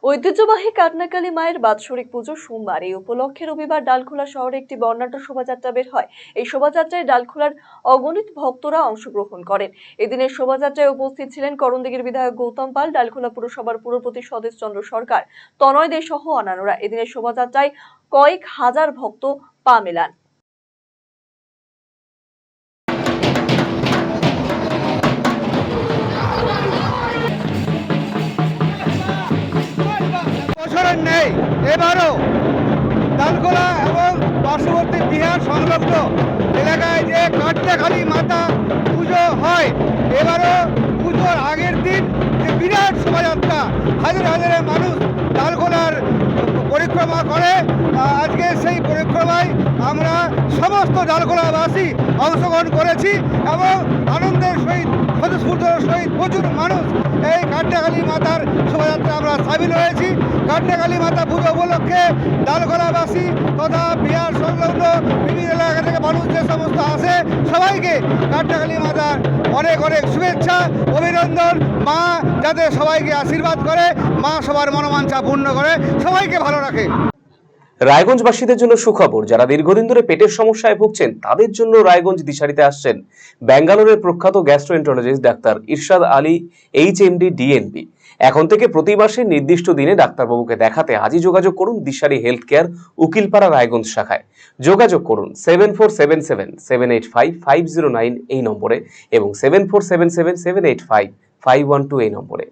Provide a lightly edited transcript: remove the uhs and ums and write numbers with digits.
ঐতিহ্যবাহী কাটনাকালী মায়ের বাৎসরিক পুজো সোমবার। এই উপলক্ষে রবিবার ডালখোলা শহরে একটি বর্ণাঢ্য শোভাযাত্রা বের হয়। এই শোভাযাত্রায় ডালখোলার অগণিত ভক্তরা অংশগ্রহণ করেন। এদিনের শোভাযাত্রায় উপস্থিত ছিলেন করণদিঘির বিধায়ক গৌতম পাল, ডালখোলা পুরসভার পুরপতি স্বদেশ চন্দ্র সরকার, তনয় দে সহ অন্যান্যরা। এদিনের শোভাযাত্রায় কয়েক হাজার ভক্ত পা মেলান। নেই এবারও ডালখোলা এবং পার্শ্ববর্তী বিহার সংলগ্ন এলাকায় যে কাটনাকালী মাতা পুজো হয়, এবারও পুজোর আগের দিন যে বিরাট শোভাযাত্রা, হাজার হাজারে মানুষ ডালখোলার পরিক্রমা করে। আজকে সেই পরিক্রমায় আমরা সমস্ত ডালখোলাবাসী অংশগ্রহণ করেছি এবং আনন্দের সহিত স্বতঃস্ফূর্ততার সহিত প্রচুর মানুষ এই কাটনাকালী মাতার শোভাযাত্রা আমরা সামিল হয়েছি। কাটনাকালী মাতা পুজো উপলক্ষে ডালখোলাবাসী তথা বিহার সংলগ্ন বিভিন্ন এলাকা থেকে মানুষ যে সমস্ত আসে, সবাইকে কাটনাকালী মাতার অনেক অনেক শুভেচ্ছা, অভিনন্দন। মা যাতে সবাইকে আশীর্বাদ করে, মা সবার মনোবাঞ্ছা পূর্ণ করে, সবাইকে ভালো রাখে। রায়গঞ্জবাসীদের জন্য সুখবর, যারা দীর্ঘদিন ধরে পেটের সমস্যায় ভুগছেন তাদের জন্য রায়গঞ্জ দিশারিতে আসছেন ব্যাঙ্গালোরের প্রখ্যাত গ্যাস্ট্রোএন্টারোলজিস্ট ডাক্তার ইরশাদ আলী, HMD, DNB। এখন থেকে প্রতি মাসে নির্দিষ্ট দিনে ডাক্তারবাবুকে দেখাতে আজই যোগাযোগ করুন দিশারি হেলথ কেয়ার, উকিলপাড়া, রায়গঞ্জ শাখায়। যোগাযোগ করুন 7477785509 এই নম্বরে এবং 7477785512 এই নম্বরে।